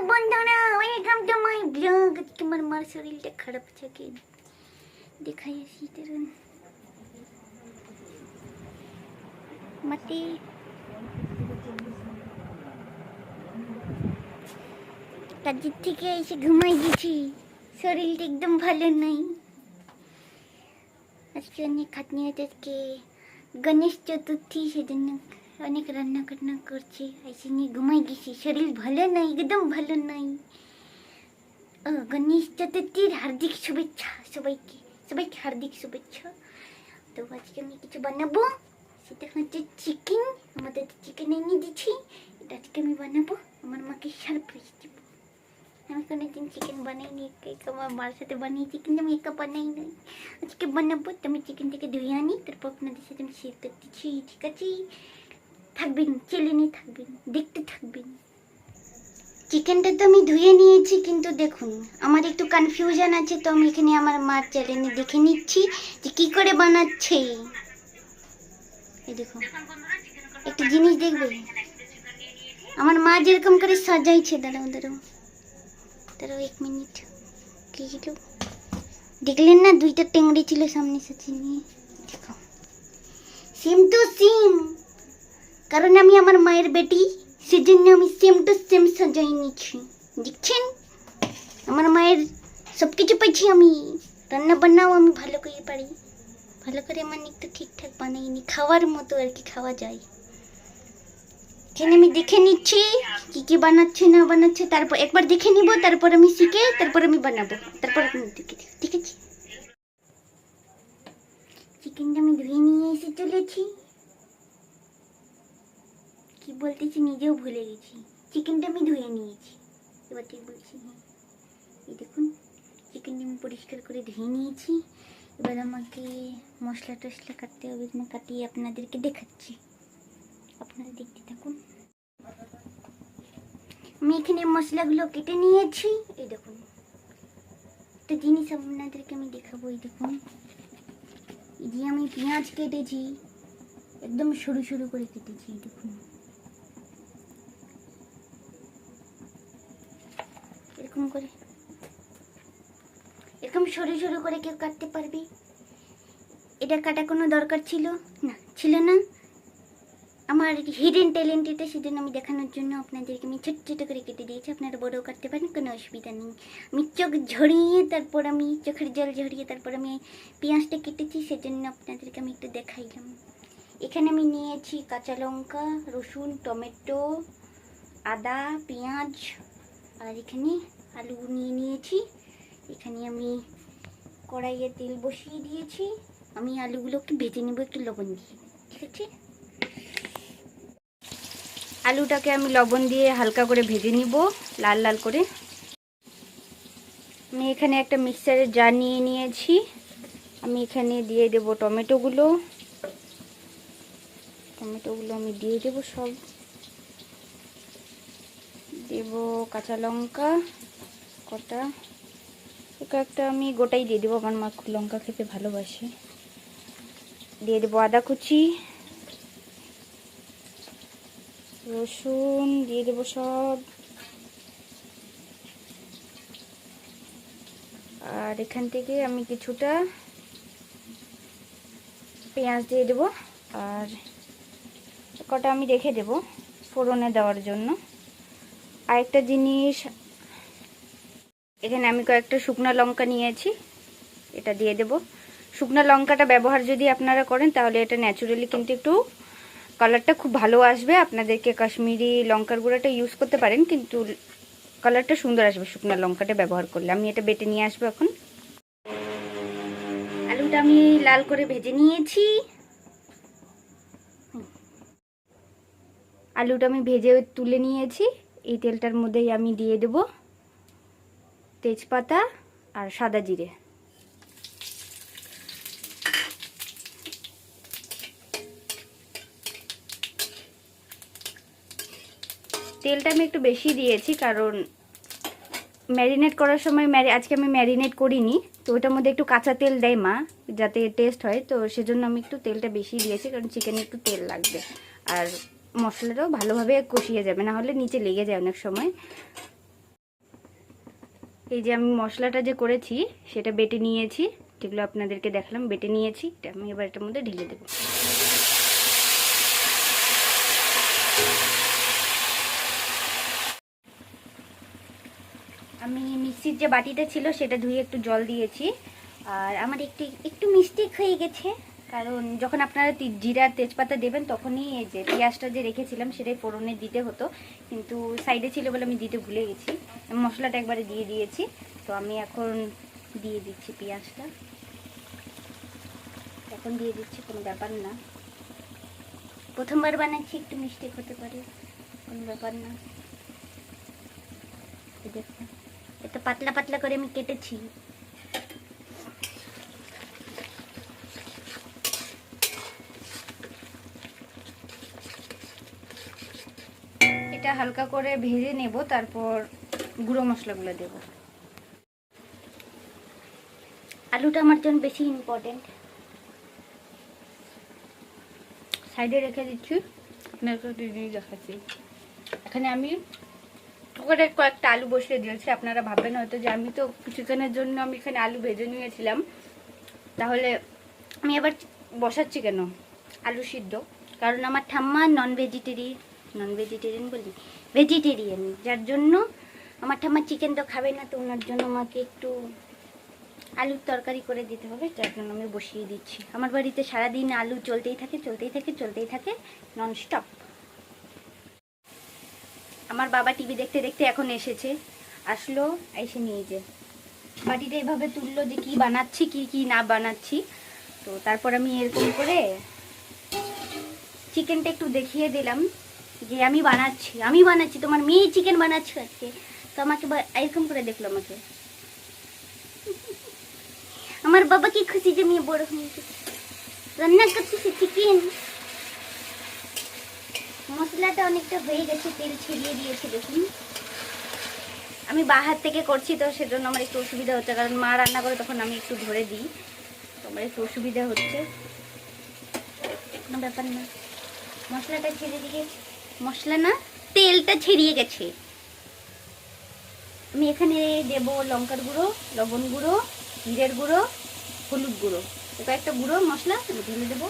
বন্ধুরা, welcome to my blog. আজকে আমার মার শরীরটা খারাপ থাকে, দেখাই আসি তরুণ মাটি। কাজের থেকে এসে ঘুমাই গেছি, শরীরটা একদম ভালো নাই। আজকে অনেক খাটনি হয়েছে, আজকে গণেশ চতুর্থী, সেজন্য অনেক রান্না বান্না করছি। এসে নিয়ে ঘুমাই গেছি, শরীর ভালো নাই, একদম ভালো নাই। গণেশ চতুর্থীর হার্দিক শুভেচ্ছা সবাইকে, সবাইকে হার্দিক শুভেচ্ছা। তো আজকে আমি কিছু বানাবো, সেটা হচ্ছে চিকেন। আমাদের চিকেন এনে দিচ্ছি, এটা আজকে আমি বানাবো, আমার মাকে সারপ্রাইজ দেবো। আমি কোনোদিন চিকেন বানাইনি, আমার মার সাথে বানিয়েছি, কিন্তু আমি একা বানাই নাই। আজকে বানাবো, তো আমি চিকেনটাকে ধুয়ে আনি, তারপর আপনাদের সাথে আমি শেয়ার করতেছি। ঠিক আছে, থাকবেন, চ্যানেলে থাকবেন, দেখতে থাকবেন। চিকেনটা তো আমি ধুয়ে নিয়েছি, কিন্তু দেখুন আমার একটু কনফিউশন আছে, তো আমি এখানে আমার মার চ্যানেলে দেখে নিচ্ছি যে কী করে বানাচ্ছে। এই দেখুন, একটা জিনিস দেখবে, আমার মা যেরকম করে সাজাইছে। দাঁড়াও দাঁড়াও দাঁড়াও 1 মিনিট। কি ছিল দেখলেন না, 2টা টেংড়ি ছিল সামনে সাথে নিয়ে। দেখো, সেম টু সেম, কারণ আমি আমার মায়ের বেটি, সেজন্য আমি সেম টু সেম সাজাই নিচ্ছি। দেখছেন, আমার মায়ের সব কিছু পাইছি আমি। রান্না বান্নাও আমি ভালো করে পারি, ভালো করে মানে একটু ঠিকঠাক বানাইনি, খাওয়ার মতো আর কি, খাওয়া যায়। এখানে আমি দেখে নিচ্ছি কি কি বানাচ্ছে না বানাচ্ছে, তারপর একবার দেখে নিব, তারপর আমি শিখে, তারপর আমি বানাবো, তারপর আপনি দেখে। ঠিক আছে, চিকেনটা আমি ধুয়ে নিয়ে এসে চলেছি। কি বলতেছি নিজেও ভুলে গেছি, চিকেনটা আমি ধুয়ে নিয়েছি, এবার ঠিক বলছি। হ্যাঁ, এই দেখুন, চিকেনটা আমি পরিষ্কার করে ধুয়ে নিয়েছি। এবার আমাকে মশলা টশলা কাটতে হবে, না কাটিয়ে আপনাদেরকে দেখাচ্ছি, আপনারা দেখতে থাকুন। আমি এখানে মশলাগুলো কেটে নিয়েছি। এই দেখুন, একটা জিনিস আপনাদেরকে আমি দেখাবো। এই দেখুন, এই যে আমি পেঁয়াজ কেটেছি, একদম সরু সরু করে কেটেছি। এই দেখুন, এরকম করে, এরকম সরু সরু করে কেউ কাটতে পারবে? এটা কাটা কোনো দরকার ছিল না, ছিল না। আমার হিডেন ট্যালেন্ট এটা, সেজন্য আমি দেখানোর জন্য আপনাদেরকে আমি ছোট ছোট করে কেটে দিয়েছি। আপনারা বড়ও কাটতে পারেন, কোনো অসুবিধা নেই। আমি চোখ ঝরিয়ে, তারপর আমি চোখের জল ঝরিয়ে তারপর আমি পেঁয়াজটা কেটেছি, সেজন্য আপনাদেরকে আমি একটু দেখাইলাম। এখানে আমি নিয়েছি কাঁচা লঙ্কা, রসুন, টমেটো, আদা, পেঁয়াজ, আর এখানে আলু নিয়ে নিয়েছি। এখানে আমি কড়াইয়ে তেল বসিয়ে দিয়েছি, আমি আলুগুলোকে ভেজে নেব একটু লবণ দিয়ে। ঠিক আছে, আলুটাকে আমি লবণ দিয়ে হালকা করে ভেজে নিব, লাল লাল করে। আমি এখানে একটা মিক্সারের জার নিয়ে নিয়েছি, আমি এখানে দিয়ে দেব টমেটোগুলো। টমেটোগুলো আমি দিয়ে দেব সব, দেব কাঁচা লঙ্কা কটা, একটা আমি গোটাই দিয়ে দেবো, আমার মা লঙ্কা খেতে ভালোবাসে। দিয়ে দেবো আদা কুচি, রসুন দিয়ে দেবো সব, আর এখান থেকে আমি কিছুটা পেঁয়াজ দিয়ে দেবো, আর কটা আমি রেখে দেবো ফোড়নে দেওয়ার জন্য। আরেকটা জিনিস, এখানে আমি কয়েকটা শুকনো লঙ্কা নিয়েছি, এটা দিয়ে দেব। শুকনো লঙ্কাটা ব্যবহার যদি আপনারা করেন, তাহলে এটা ন্যাচুরালি কিন্তু একটু কালারটা খুব ভালো আসবে। আপনাদেরকে কাশ্মীরি লঙ্কার গুঁড়াটা ইউজ করতে পারেন, কিন্তু কালারটা সুন্দর আসবে শুকনো লঙ্কাটা ব্যবহার করলে। আমি এটা বেটে নিয়ে আসবো এখন। আলুটা আমি লাল করে ভেজে নিয়েছি, আলুটা আমি ভেজে তুলে নিয়েছি। এই তেলটার মধ্যেই আমি দিয়ে দেব তেজপাতা আর সাদা জিরে। তেলটা আমি একটু বেশি দিয়েছি, কারণ ম্যারিনেট করার সময় আজকে আমি ম্যারিনেট করিনি, তো ওটার মধ্যে একটু কাঁচা তেল দেয় মা, যাতে টেস্ট হয়। তো সেজন্য আমি একটু তেলটা বেশি দিয়েছি, কারণ চিকেনে একটু তেল লাগবে, আর মশলাটাও ভালোভাবে কষিয়ে যাবে, না হলে নিচে লেগে যায় অনেক সময়। এই যে আমি মশলাটা যে করেছি সেটা বেটে নিয়েছি, যেগুলো আপনাদেরকে দেখালাম বেটে নিয়েছি। এটা আমি এবার এটার মধ্যে ঢেলে দেবো। আমি মিক্সির যে বাটিটা ছিল সেটা ধুয়ে একটু জল দিয়েছি। আর আমার একটু মিস্টেক হয়ে গেছে, কারণ যখন আপনারা জিরা তেজপাতা দেবেন তখনই এই যে পেঁয়াজটা যে রেখেছিলাম সেটাই ফোড়নে দিতে হতো, কিন্তু সাইডে ছিল বলে আমি দিতে ভুলে গেছি। মশলাটা একবারে দিয়ে দিয়েছি, তো আমি এখন দিয়ে দিচ্ছি পেঁয়াজটা। এখন দিয়ে দিচ্ছি, কোনো ব্যাপার না, প্রথমবার বানাচ্ছি, একটু মিস্টেক হতে পারে, কোনো ব্যাপার না। দেখো এত পাতলা পাতলা করে আমি কেটেছি। এটা হালকা করে ভেজে নেব, তারপর গুঁড়ো মশলাগুলো দেব। আলুটা আমার জন্য বেশি ইম্পর্টেন্ট। সাইডে রেখে দিচ্ছি, আপনাকে দেখাচ্ছি। এখানে আমি ওখানে কয়েকটা আলু বসিয়ে দিয়েছি। আপনারা ভাববেন হয়তো যে আমি তো চিকেনের জন্য আমি এখানে আলু ভেজে নিয়েছিলাম, তাহলে আমি আবার বসাচ্ছি কেন আলু সিদ্ধ? কারণ আমার ঠাম্মা নন ভেজিটেরিয়ান বলি, ভেজিটেরিয়ান, যার জন্য আমার ঠাম্মা চিকেন তো খাবে না, তো ওনার জন্য আমাকে একটু আলুর তরকারি করে দিতে হবে, যার জন্য আমি বসিয়ে দিচ্ছি। আমার বাড়িতে সারাদিন আলু চলতেই থাকে নন স্টপ। আমার বাবা টিভি দেখতে দেখতে এখন আসলো, এসে নিয়ে যে বাটিটা এভাবে তুললো যে কি বানাচ্ছি কি না বানাচ্ছি। তো তারপর আমি এরকম করে চিকেনটা একটু দেখিয়ে দিলাম যে আমি বানাচ্ছি, তোমার মেয়ে চিকেন বানাচ্ছে আজকে। তো আমাকে এরকম করে দেখলো আমাকে। আমার বাবা কি খুশি যে মেয়ে বড় হয়ে গেছে, রান্না করতেছে চিকেন। মশলাটা অনেকটা হয়ে গেছে, তেল ছিটিয়ে দিয়েছি দেখুন। আমি বাহার থেকে করছি তো সেজন্য আমার একটু অসুবিধা হচ্ছে, কারণ মা রান্না করে তখন আমি একটু ধরে দিই, তো আমার একটু অসুবিধা হচ্ছে। কোনো ব্যাপার না, মশলাটা ছেড়ে দিয়ে, মশলা না তেলটা ছেড়িয়ে গেছে। আমি এখানে দেব লঙ্কার গুঁড়ো, লবণ গুঁড়ো, জিরের গুঁড়ো, হলুদ গুঁড়ো, কয়েকটা গুঁড়ো মশলা ঢেলে দেবো।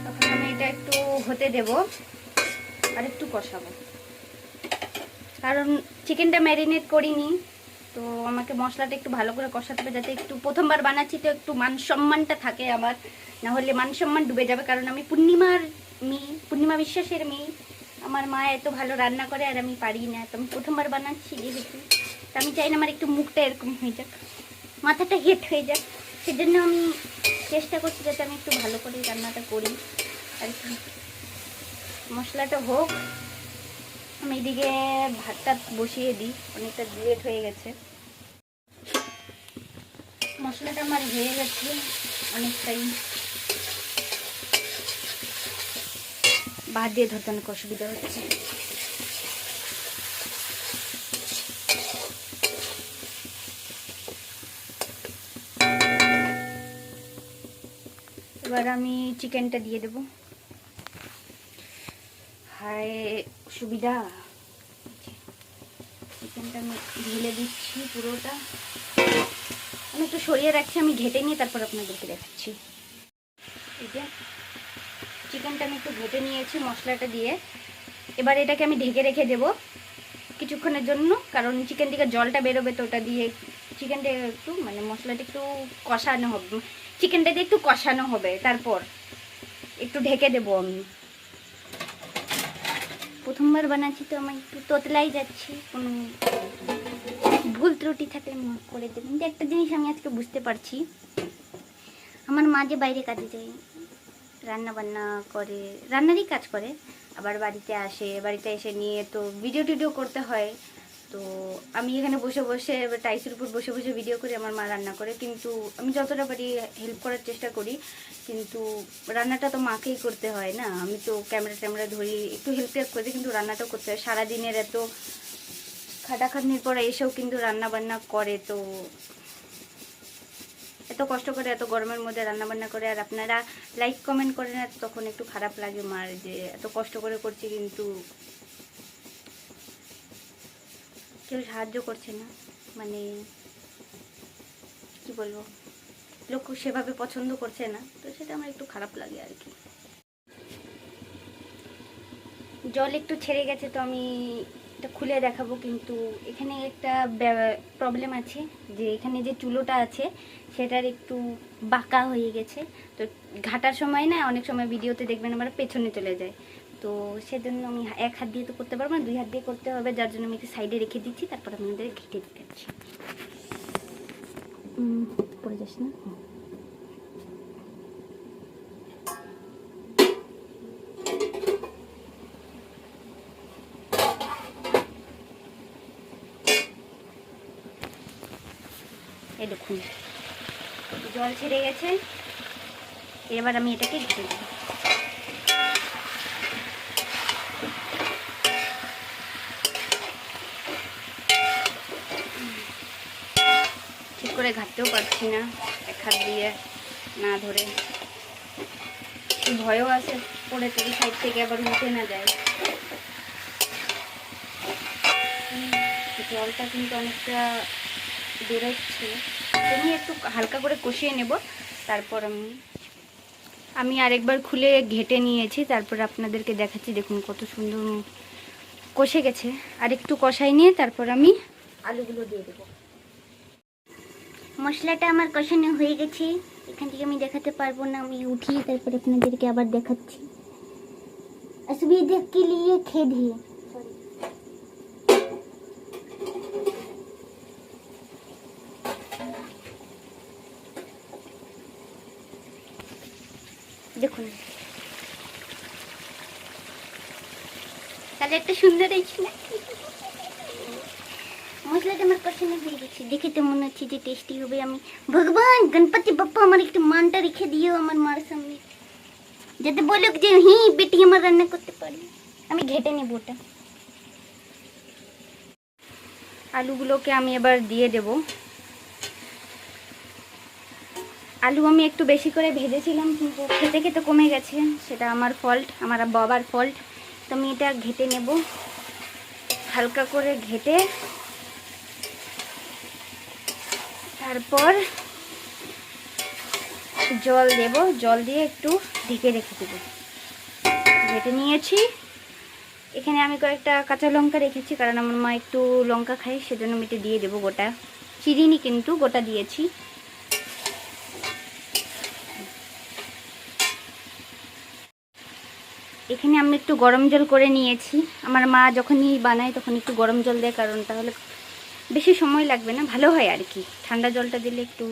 তখন আমি এটা একটু হতে দেব আর একটু কষাবো, কারণ চিকেনটা ম্যারিনেট করিনি, তো আমাকে মশলাটা একটু ভালো করে কষাতে হবে, যাতে একটু প্রথমবার বানাচ্ছি তো একটু মান সম্মানটা থাকে আমার, না হলে মান সম্মান ডুবে যাবে। কারণ আমি পূর্ণিমা বিশ্বাসের মেয়ে, আমার মা এত ভালো রান্না করে আর আমি পারি না, তো আমি প্রথমবার বানাচ্ছি যেহেতু, তো আমি চাই না আমার একটু মুখটা এরকম হয়ে যাক, মাথাটা হেট হয়ে যাক, সেজন্য আমি চেষ্টা করছি যাতে আমি একটু ভালো করে রান্নাটা করি আর কি। মশলাটা হোক, আমি এদিকে ভাতটা বসিয়ে দিই, অনেকটা লেট হয়ে গেছে। মশলাটা আমার হয়ে গেছে অনেকটাই, ভাত দিয়ে ধরতে অনেক অসুবিধা হচ্ছে। এবার আমি চিকেনটা দিয়ে দেবো। হায় সুবিধা, চিকেনটা আমি ঢেলে দিচ্ছি পুরোটা। আমি একটু সরিয়ে রাখছি, আমি ঘেটে নিয়ে তারপর আপনাদেরকে দেখাচ্ছি। এই যে চিকেনটা আমি একটু ঘেটে নিয়েছি মশলাটা দিয়ে। এবার এটাকে আমি ঢেকে রেখে দেবো কিছুক্ষণের জন্য, কারণ চিকেন থেকে জলটা বেরোবে, তো ওটা দিয়ে চিকেনটা একটু মানে মশলাটা একটু কষানো হবে, চিকেনটা দিয়ে একটু কষানো হবে, তারপর একটু ঢেকে দেবো। আমি প্রথমবার বানাচ্ছি তো আমার একটু তোতলাই যাচ্ছি, কোনো ভুল ত্রুটি থাকলে মাফ করে দেবেন। কিন্তু একটা জিনিস আমি আজকে বুঝতে পারছি, আমার মা যে বাইরে কাজে যায়, রান্না বান্না করে, রান্নারই কাজ করে, আবার বাড়িতে এসে নিয়ে তো ভিডিও টিডিও করতে হয়, তো আমি এখানে বসে বসে টাইসের উপর বসে বসে ভিডিও করি, আমার মা রান্না করে, কিন্তু আমি যতটা পারি হেল্প করার চেষ্টা করি, কিন্তু রান্নাটা তো মাকেই করতে হয় না, আমি তো ক্যামেরা ট্যামেরা ধরি, একটু হেল্প করি, কিন্তু রান্নাটাও করতে হয়। সারাদিনের এত খাটাখাটনির পরে এসেও কিন্তু রান্না বান্না করে, তো এত কষ্ট করে এত গরমের মধ্যে রান্না বান্না করে আর আপনারা লাইক কমেন্ট করে না, তখন একটু খারাপ লাগে মার, যে এত কষ্ট করে করছি কিন্তু কেউ সাহায্য করছে না, মানে কি বলবো, লোক সেভাবে পছন্দ করছে না, তো সেটা আমার একটু খারাপ লাগে আর কি। জল একটু ছেড়ে গেছে, তো আমি এটা খুলে দেখাবো, কিন্তু এখানে একটা প্রবলেম আছে, যে এখানে যে চুলোটা আছে সেটার একটু বাঁকা হয়ে গেছে, তো ঘাটার সময় না অনেক সময় ভিডিওতে দেখবেন আমরা পেছনে চলে যায়, তো সেজন্য আমি এক হাত দিয়ে তো করতে পারবো না, 2 হাত দিয়ে করতে হবে, যার জন্য আমি একটু সাইডে রেখে দিচ্ছি, তারপর আপনাদের ঘেটে দিচ্ছি। পড়ে যাস না। এই দেখুন জল ছেড়ে গেছে, এবার আমি এটাকে ঘেটে দেব। ঠিক করে ঘাটতেও পারছি না এক হাত দিয়ে না ধরে, ভয়ও আছে পড়ে থেকে সাইড থেকে আবার উঠে না যায়। জলটা কিন্তু অনেকটা বেরোচ্ছে, আমি একটু হালকা করে কষিয়ে নেব, তারপর আমি আরেকবার খুলে ঘেটে নিয়েছি, তারপর আপনাদেরকে দেখাচ্ছি। দেখুন কত সুন্দর কষে গেছে, আর একটু কষাই নিয়ে তারপর আমি আলুগুলো দিয়ে দেবো। মশলাটা আমার কষানো হয়ে গেছে, এখান থেকে আমি দেখাতে পারবো না, আমি উঠিয়ে তারপর আপনাদেরকে আবার দেখাচ্ছি। असुविधा के लिए खेद है। দেখুন কালারটা সুন্দর হয়েছে না? মশলাটা আমার পছন্দ হয়ে গেছে, দেখে তো মনে হচ্ছে যে টেস্টি হবে। আমি ভগবান গণপতি বাপ্পা আমার একটু মানটা রেখে দিও আমার মার সামনে, যাতে বলুক যে হ্যাঁ বেটি আমার রান্না করতে পারি। আমি ঘেটে নেব ওটা। আলুগুলোকে আমি এবার দিয়ে দেব। আলু আমি একটু বেশি করে ভেজেছিলাম, কিন্তু খেতে খেতে কমে গেছে, সেটা আমার ফল্ট, আমার বাবার ফল্ট। তো আমি এটা ঘেটে নেব, হালকা করে ঘেটে তারপর জল দেব, জল দিয়ে একটু ঢেকে রেখে দেব। ঘেটে নিয়েছি, এখানে আমি কয়েকটা কাঁচা লঙ্কা রেখেছি, কারণ আমার মা একটু লঙ্কা খায়, সেজন্য আমি এটা দিয়ে দেবো। গোটা চিরিনি, কিন্তু গোটা দিয়েছি। এখানে আমি একটু গরম জল করে নিয়েছি। আমার মা যখনই বানায় তখন একটু গরম জল দেয়, কারণ তাহলে বেশি সময় লাগবে না, ভালো হয় আর কি। ঠান্ডা জলটা দিলে একটু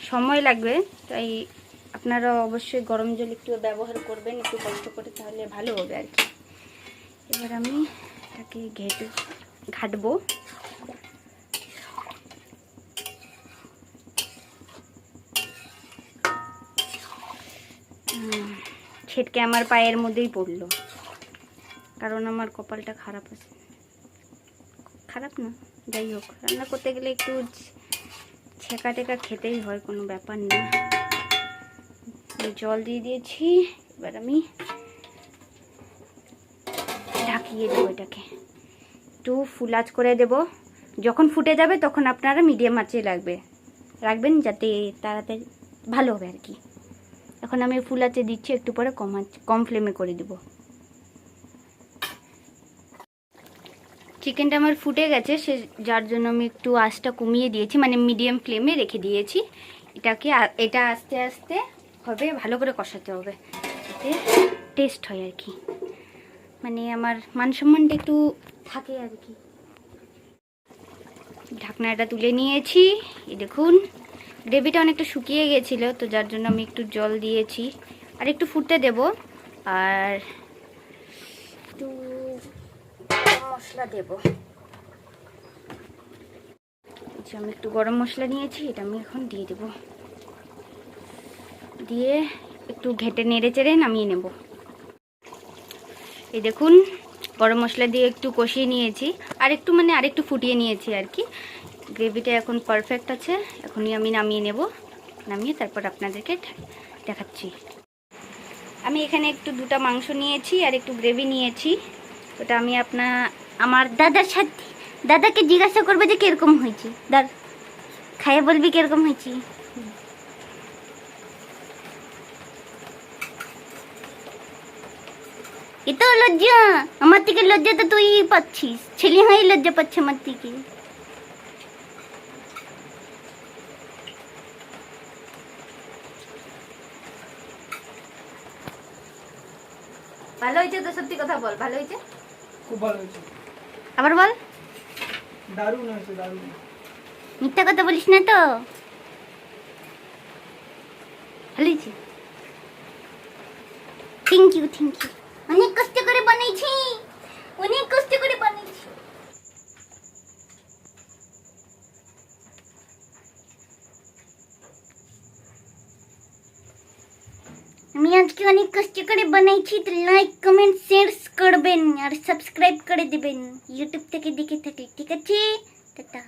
সময় লাগবে, তাই আপনারা অবশ্যই গরম জল একটু ব্যবহার করবেন, একটু কষ্ট করে, তাহলে ভালো হবে আর কি। এবার আমি এটাকে ঘাটবো। ছেটকে আমার পায়ের মধ্যেই পড়লো, কারণ আমার কপালটা খারাপ আছে। খারাপ না, যাই হোক, রান্না করতে গেলে একটু ছেঁকা টেকা খেতেই হয়, কোনো ব্যাপার না। জল দিয়ে দিয়েছি, এবার আমি ঢাকিয়ে দেবো এটাকে, একটু ফুল আঁচ করে দেব। যখন ফুটে যাবে তখন আপনারা মিডিয়াম আঁচে রাখবেন, যাতে তাড়াতাড়ি ভালো হবে আর কি। এখন আমি ফুল আঁচে দিচ্ছি, একটু পরে কম ফ্লেমে করে দেব। চিকেনটা আমার ফুটে গেছে, যার জন্য আমি একটু আঁচটা কমিয়ে দিয়েছি, মানে মিডিয়াম ফ্লেমে রেখে দিয়েছি। এটা আস্তে আস্তে হবে, ভালো করে কষাতে হবে, যাতে টেস্ট হয় আর কি, মানে আমার মান সম্মানটা একটু থাকে আর কি। ঢাকনাটা তুলে নিয়েছি, এই দেখুন গ্রেভিটা অনেকটা শুকিয়ে গেছিলো, তো যার জন্য আমি একটু জল দিয়েছি, আর একটু ফুটতে দেব। আর একটু মশলা দেব, আমি একটু গরম মশলা নিয়েছি, এটা আমি এখন দিয়ে দেব। দিয়ে একটু ঘেটে নেড়ে চেড়ে নামিয়ে নেব। এই দেখুন গরম মশলা দিয়ে একটু কষিয়ে নিয়েছি, আর একটু মানে আরেকটু ফুটিয়ে নিয়েছি আর কি। গ্রেভিটা এখন পারফেক্ট আছে, এখনই আমি নামিয়ে নেব। নামিয়ে তারপর আপনাদেরকে দেখাচ্ছি। আমি এখানে একটু দুটো মাংস নিয়েছি আর একটু গ্রেভি নিয়েছি। ওটা আমি আমার দাদার সাথে দাদাকে জিজ্ঞাসা করবে যে কিরকম হয়েছে, দাদা খাইয়ে বলবি কিরকম হয়েছে। এত লজ্জা, আমার থেকে লজ্জা তো তুই পাচ্ছিস, ছেলে হয়ে লজ্জা পাচ্ছে আমার থেকে। ভালো হয়েছে তো? সত্যি কথা বল, ভালো হয়েছে? খুব ভালো হয়েছে, আবার বল, দারুণ হয়েছে, দারুণ। মিথ্যা কথা বলিস না তো। ভালো হয়েছে, থ্যাংক ইউ থ্যাংক ইউ। অনেক কষ্ট করে বানাইছি, অনেক কষ্ট করে বানাইছি। আমি আজকে অনেক কষ্ট করে বানাইছি, তো লাইক কমেন্ট শেয়ার করবেন আর সাবস্ক্রাইব করে দিবেন ইউটিউব থেকে দেখে থাকলে, ঠিক আছে? টাটা।